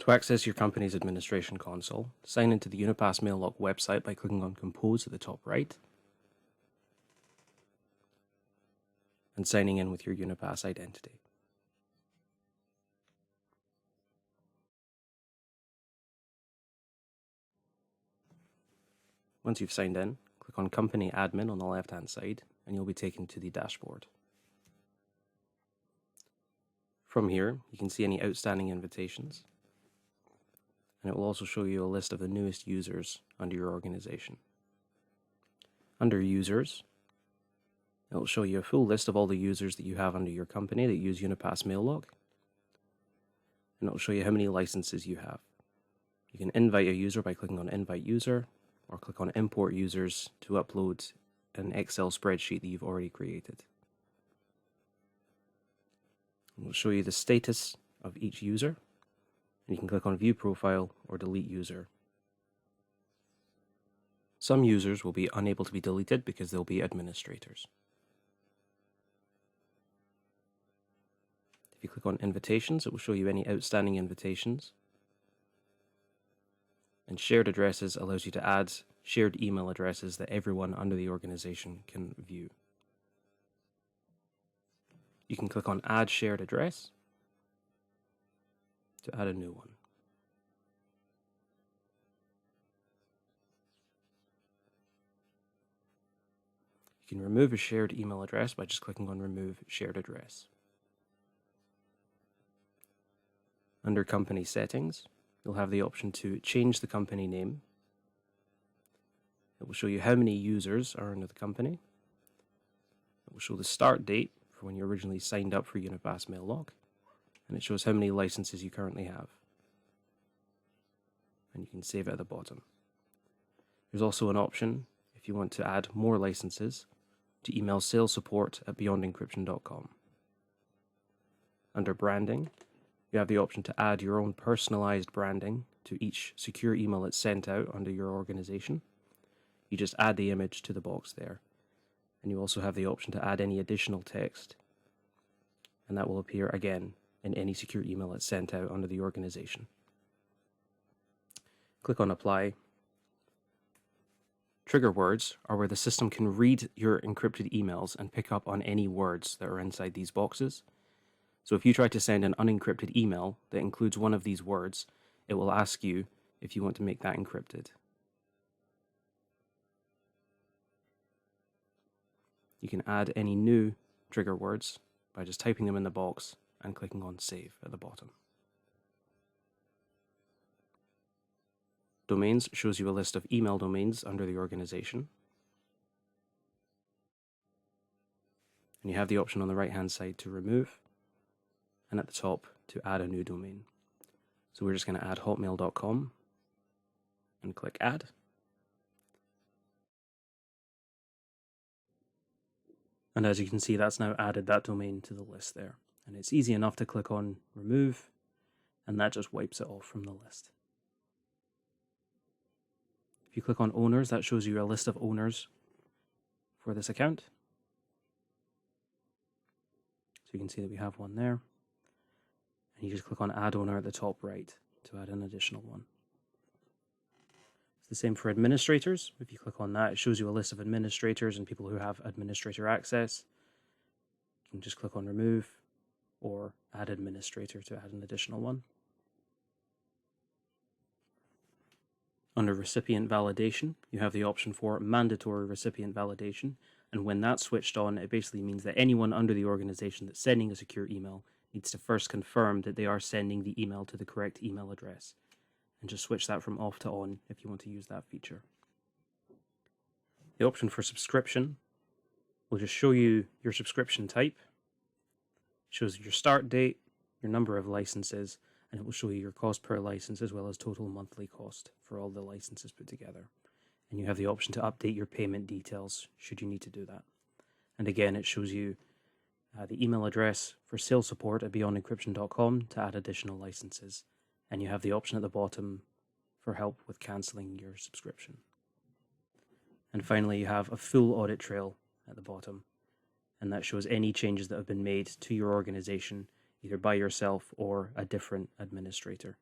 To access your company's administration console, sign into the Unipass Mailock website by clicking on Compose at the top right and signing in with your Unipass identity. Once you've signed in, click on Company Admin on the left-hand side and you'll be taken to the dashboard. From here, you can see any outstanding invitations, and it will also show you a list of the newest users under your organization. Under Users, it will show you a full list of all the users that you have under your company that use Unipass Mailock, and it will show you how many licenses you have. You can invite a user by clicking on Invite User, or click on Import Users to upload an Excel spreadsheet that you've already created. It will show you the status of each user, and you can click on View Profile or Delete User. Some users will be unable to be deleted because they'll be administrators. If you click on Invitations, it will show you any outstanding invitations. And Shared Addresses allows you to add shared email addresses that everyone under the organization can view. You can click on Add Shared Address to add a new one. You can remove a shared email address by just clicking on Remove Shared Address. Under Company Settings, you'll have the option to change the company name. It will show you how many users are under the company. It will show the start date for when you originally signed up for Unipass Mailock, and it shows how many licenses you currently have. And you can save it at the bottom. There's also an option, if you want to add more licenses, to email salessupport@beyondencryption.com. Under Branding, you have the option to add your own personalized branding to each secure email that's sent out under your organization. You just add the image to the box there. And you also have the option to add any additional text. And that will appear again in any secure email that's sent out under the organization. Click on Apply. Trigger words are where the system can read your encrypted emails and pick up on any words that are inside these boxes. So if you try to send an unencrypted email that includes one of these words, it will ask you if you want to make that encrypted. You can add any new trigger words by just typing them in the box and clicking on Save at the bottom. Domains shows you a list of email domains under the organization. And you have the option on the right-hand side to remove, and at the top to add a new domain. So we're just going to add hotmail.com and click Add. And as you can see, that's now added that domain to the list there. And it's easy enough to click on Remove, and that just wipes it off from the list. If you click on Owners, that shows you a list of owners for this account. So you can see that we have one there. And you just click on Add Owner at the top right to add an additional one. It's the same for administrators. If you click on that, it shows you a list of administrators and people who have administrator access. You can just click on Remove or Add Administrator to add an additional one. Under Recipient Validation, you have the option for Mandatory Recipient Validation, and when that's switched on, it basically means that anyone under the organization that's sending a secure email needs to first confirm that they are sending the email to the correct email address, and just switch that from off to on if you want to use that feature. The option for subscription will just show you your subscription type, shows your start date, your number of licenses, and it will show you your cost per license as well as total monthly cost for all the licenses put together. And you have the option to update your payment details should you need to do that. And again, it shows you the email address for sales support at beyondencryption.com to add additional licenses. And you have the option at the bottom for help with cancelling your subscription. And finally, you have a full audit trail at the bottom, and that shows any changes that have been made to your organization, either by yourself or a different administrator.